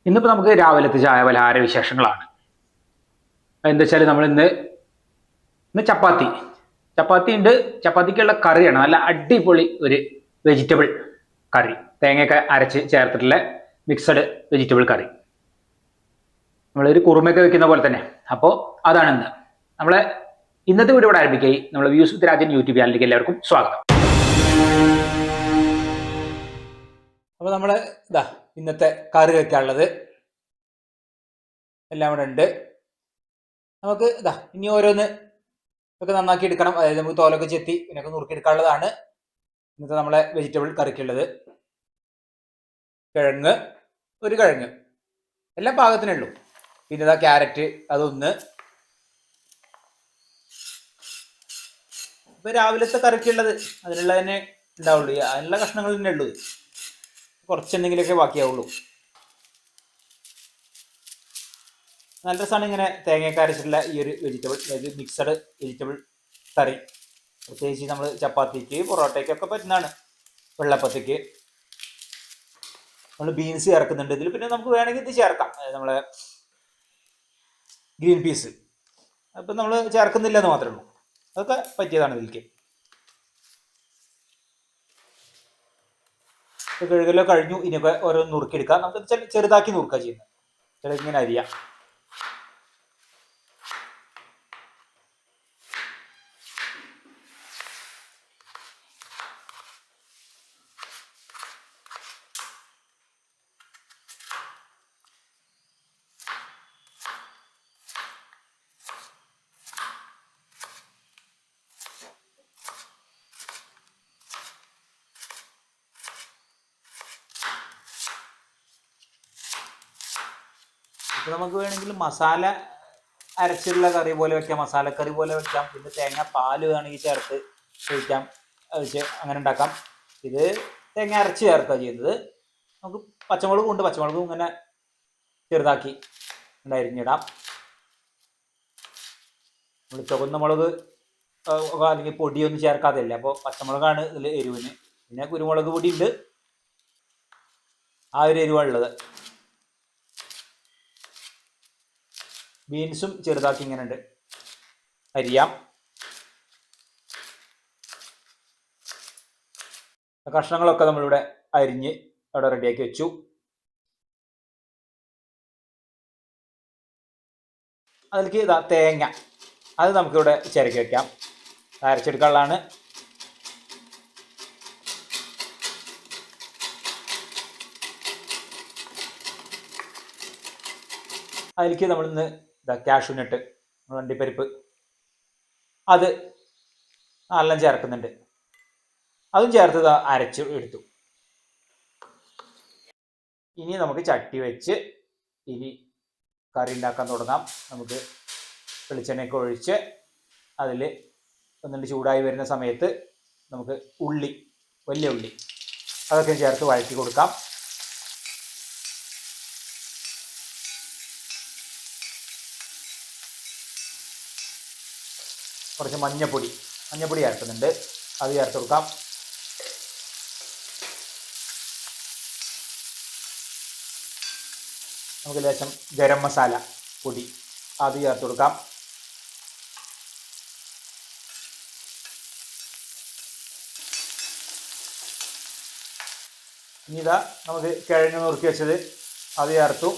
ഇന്നിപ്പോൾ നമുക്ക് രാവിലത്തെ ചായ പലഹാര വിശേഷങ്ങളാണ്. എന്താ വെച്ചാൽ നമ്മൾ ഇന്ന് ഇന്ന് ചപ്പാത്തി ചപ്പാത്തി ഉണ്ട്. ചപ്പാത്തിക്കുള്ള കറിയാണ് നല്ല അടിപൊളി ഒരു വെജിറ്റബിൾ കറി, തേങ്ങയൊക്കെ അരച്ച് ചേർത്തിട്ടുള്ള മിക്സഡ് വെജിറ്റബിൾ കറി. നമ്മളൊരു കുറുമയൊക്കെ വെക്കുന്ന പോലെ തന്നെ. അപ്പോൾ അതാണ് ഇന്ന് നമ്മളെ ഇന്നത്തെ വീഡിയോ ഇവിടെ ആരംഭിക്കുകയും നമ്മൾ വ്യൂസ് വിത്ത് രാജൻ യൂട്യൂബ് ചാനലിലേക്ക് എല്ലാവർക്കും സ്വാഗതം. അപ്പോൾ നമ്മൾ ഇന്നത്തെ കറി വെക്കാനുള്ളത് എല്ലാം ഇവിടെ ഉണ്ട്. നമുക്ക് ഇനി ഓരോന്ന് ഒക്കെ നന്നാക്കി എടുക്കണം. അതായത് നമുക്ക് തോലൊക്കെ ചെത്തി ഇതിനൊക്കെ നുറുക്കി എടുക്കാനുള്ളതാണ് ഇന്നത്തെ നമ്മളെ വെജിറ്റബിൾ കറിക്കുള്ളത്. ഒരു കിഴങ്ങ് എല്ലാം പാകത്തിനേ ഉള്ളൂ. പിന്നെ ക്യാരറ്റ് അതൊന്ന്. ഇപ്പൊ രാവിലത്തെ കറിക്കുള്ളത് അതിനുള്ള തന്നെ ഉണ്ടാവുള്ളൂ, അതിനുള്ള കഷ്ണങ്ങൾ തന്നെ ഉള്ളൂ. കുറച്ചെന്തെങ്കിലുമൊക്കെ ബാക്കിയാവുള്ളൂ. നല്ല രസമാണ് ഇങ്ങനെ തേങ്ങയൊക്കെ അരച്ചിട്ടുള്ള ഈ ഒരു വെജിറ്റബിൾ, അതായത് മിക്സഡ് വെജിറ്റബിൾ കറി. പ്രത്യേകിച്ച് നമ്മൾ ചപ്പാത്തിക്ക് പൊറോട്ടയ്ക്കൊക്കെ പറ്റുന്നതാണ്. വെള്ളപ്പത്തേക്ക് നമ്മൾ ബീൻസ് ചേർക്കുന്നുണ്ട് ഇതിൽ. പിന്നെ നമുക്ക് വേണമെങ്കിൽ ഇത് ചേർക്കാം, അതായത് നമ്മളെ ഗ്രീൻ പീസ്. അപ്പം നമ്മൾ ചേർക്കുന്നില്ല എന്ന് മാത്രമേ ഉള്ളൂ. അതൊക്കെ പറ്റിയതാണ് ഇതിലേക്ക്. കഴുകലോ കഴിഞ്ഞു. ഇനിയൊക്കെ ഓരോ നുറുക്കിയെടുക്കാം. നമുക്ക് ചെറുതാക്കി നുറുക്കുക ചെയ്യുന്നത്, ചിലങ്ങനെ അരിയാം. ഇപ്പം നമുക്ക് വേണമെങ്കിൽ മസാല അരച്ചിട്ടുള്ള കറി പോലെ വെക്കാം, മസാലക്കറി പോലെ വെക്കാം. പിന്നെ തേങ്ങ പാല് വേണമെങ്കിൽ ചേർത്ത് കഴിക്കാം, അങ്ങനെ ഉണ്ടാക്കാം. ഇത് തേങ്ങ അരച്ച് ചേർക്കുക ചെയ്യുന്നത്. നമുക്ക് പച്ചമുളകും ഉണ്ട്, പച്ചമുളകും ഇങ്ങനെ ചെറുതാക്കി അരിഞ്ഞിടാം. നമ്മൾ ചുവന്ന മുളക് അല്ലെങ്കിൽ പൊടിയൊന്നും ചേർക്കാതെയല്ല, അപ്പോൾ പച്ചമുളകാണ് ഇതിൽ എരിവിന്. പിന്നെ കുരുമുളക് പൊടി ഉണ്ട്, ആ ഒരു എരിവാണുള്ളത്. ബീൻസും ചെറുതാക്കി ഇങ്ങനെ ഉണ്ട് അരിയാം. കഷ്ണങ്ങളൊക്കെ നമ്മളിവിടെ അരിഞ്ഞ് അവിടെ റെഡിയാക്കി വെച്ചു. അതിലേക്ക് തേങ്ങ, അത് നമുക്കിവിടെ ചിരക്കി വയ്ക്കാം. അരച്ചെടുക്കാനുള്ളതാണ്. അതിലേക്ക് നമ്മളിന്ന് കാഷ്യൂനട്ട്, വണ്ടിപ്പരിപ്പ്, അത് എല്ലാം ചേർക്കുന്നുണ്ട്. അതും ചേർത്ത് അരച്ച് എടുത്തു. ഇനി നമുക്ക് ചട്ടി വെച്ച് ഇനി കറി ഉണ്ടാക്കാൻ തുടങ്ങാം. നമുക്ക് വെളിച്ചെണ്ണയൊക്കെ ഒഴിച്ച് അതിൽ ഒന്നുകൊണ്ട് ചൂടായി വരുന്ന സമയത്ത് നമുക്ക് വലിയ ഉള്ളി അതൊക്കെ ചേർത്ത് വഴറ്റി കൊടുക്കാം. കുറച്ച് മഞ്ഞപ്പൊടി ചേർക്കുന്നുണ്ട്, അത് ചേർത്ത് കൊടുക്കാം. നമുക്ക് ലേശം ഗരം മസാല പൊടി അത് ചേർത്ത് കൊടുക്കാം. ഇനി നമുക്ക് കിഴങ്ങ് നുറുക്കി വെച്ചത് അത് ചേർത്തു.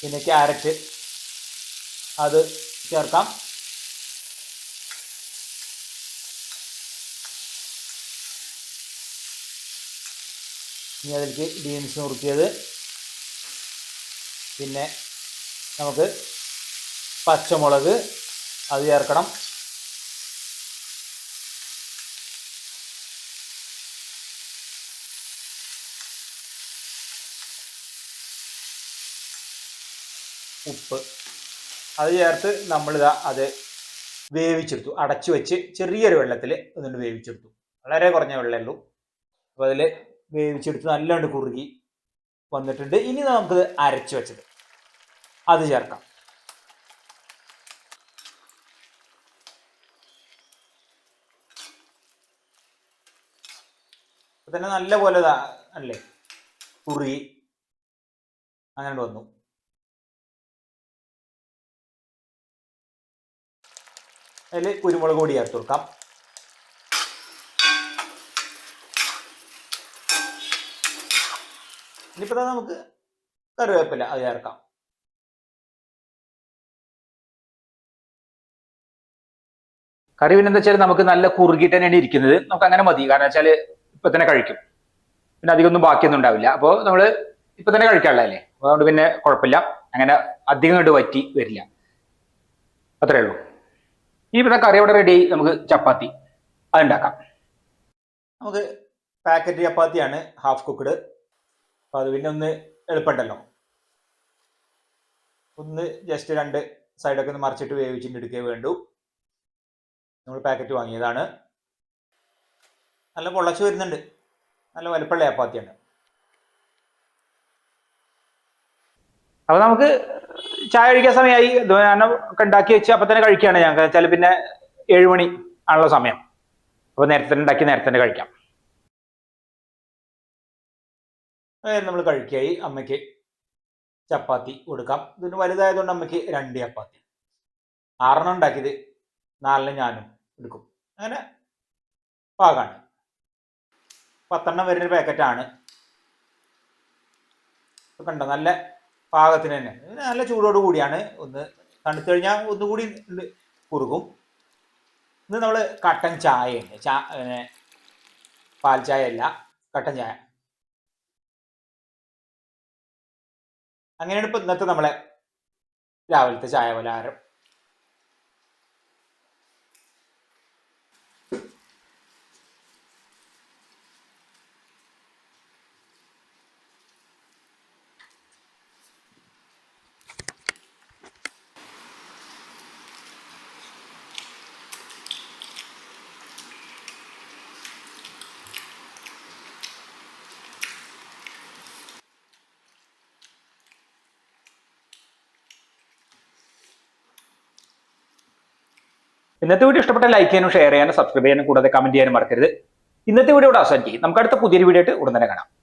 പിന്നെ ക്യാരറ്റ് അത് ചേർക്കാം. ഇനി അതിലേക്ക് ബീൻസ് നുറുക്കിയത്. പിന്നെ നമുക്ക് പച്ചമുളക് അത് ചേർക്കണം. ഉപ്പ് അത് ചേർത്ത് അത് വേവിച്ചെടുത്തു. അടച്ചു വെച്ച് ചെറിയൊരു വെള്ളത്തിൽ ഒന്നുകൊണ്ട് വേവിച്ചെടുത്തു. വളരെ കുറഞ്ഞ വെള്ളമേ ഉള്ളൂ. അപ്പോൾ അതിൽ വേവിച്ചെടുത്ത് നല്ലോണ്ട് കുറുകി വന്നിട്ടുണ്ട്. ഇനി നമുക്ക് അരച്ചു വെച്ചത് അത് ചേർക്കാം. ഇപ്പൊ തന്നെ നല്ല പോലെ അല്ലേ കുറുകി അങ്ങനെ വന്നു. അതിൽ കുരുമുളക് പൊടി ചേർത്ത് കൊടുക്കാം. ഇനിയിപ്പോൾ നമുക്ക് കറിവേപ്പില അത് ചേർക്കാം. കറി പിന്നെ എന്താ വെച്ചാൽ നമുക്ക് നല്ല കുറുകിട്ട് തന്നെയാണ് ഇരിക്കുന്നത്. നമുക്ക് അങ്ങനെ മതി. കാരണം വെച്ചാൽ ഇപ്പൊ തന്നെ കഴിക്കും, പിന്നെ അധികം ഒന്നും ബാക്കിയൊന്നും ഉണ്ടാവില്ല. അപ്പോൾ നമ്മൾ ഇപ്പൊ തന്നെ കഴിക്കാനുള്ളതല്ലേ, അതുകൊണ്ട് പിന്നെ കുഴപ്പമില്ല. അങ്ങനെ അധികം കണ്ട് വറ്റി വരില്ല. അത്രേ ഉള്ളൂ. ഈ പിന്നെ കറി അവിടെ റെഡി. നമുക്ക് ചപ്പാത്തി അതുണ്ടാക്കാം. നമുക്ക് പാക്കറ്റ് ചപ്പാത്തിയാണ്, ഹാഫ് കുക്ക്ഡ്. അപ്പോൾ അത് പിന്നെ ഒന്ന് എളുപ്പമുണ്ടല്ലോ. ഒന്ന് ജസ്റ്റ് 2 സൈഡൊക്കെ ഒന്ന് മറിച്ചിട്ട് വേവിച്ചിട്ട് എടുക്കേ വേണ്ടൂ. നമ്മൾ പാക്കറ്റ് വാങ്ങിയതാണ്. നല്ല പൊള്ളച്ച് വരുന്നുണ്ട്. നല്ല വലുപ്പമുള്ള ചപ്പാത്തിയാണ്. അപ്പോൾ നമുക്ക് ചായ കഴിക്കാൻ സമയമായി. ഒക്കെ ഉണ്ടാക്കി വെച്ച് അപ്പം തന്നെ കഴിക്കുകയാണ്. ഞങ്ങൾക്ക് വെച്ചാൽ പിന്നെ 7 മണി ആണല്ലോ സമയം. അപ്പോൾ നേരത്തെ തന്നെ ഉണ്ടാക്കി നേരത്തെ തന്നെ കഴിക്കാം. നമ്മൾ കഴിക്കായി. അമ്മയ്ക്ക് ചപ്പാത്തി കൊടുക്കാം. ഇതിന് വലുതായതുകൊണ്ട് അമ്മയ്ക്ക് 2 ചപ്പാത്തി. 6 ഉണ്ടാക്കിയത്, 4 ഞാനും എടുക്കും. അങ്ങനെ പാകാണ്. 10 വരുന്നൊരു പാക്കറ്റാണ്. കണ്ടോ, നല്ല പാകത്തിന് തന്നെ. നല്ല ചൂടോട് കൂടിയാണ്. ഒന്ന് തണുത്തു കഴിഞ്ഞാൽ ഒന്നുകൂടി കുറുകും. ഇത് നമ്മൾ കട്ടൻ ചായയുണ്ട്. പാൽ ചായ അല്ല, കട്ടൻ ചായ. അങ്ങനെയാണ് ഇപ്പൊ ഇന്നത്തെ നമ്മളെ രാവിലത്തെ ചായ പലഹാരം. ഇന്നത്തെ വീഡിയോ ഇഷ്ടപ്പെട്ട ലൈക്ക് ചെയ്യാനും ഷെയർ ചെയ്യാനും സബ്സ്ക്രൈബ് ചെയ്യാനും കൂടാതെ കമന്റ് ചെയ്യാനും മറക്കരുത്. ഇന്നത്തെ വീഡിയോ ഇവിടെ അവസാനിക്കും. നമുക്ക് അടുത്ത പുതിയൊരു വീഡിയോ ആയിട്ട് ഉടൻ തന്നെ കാണാം.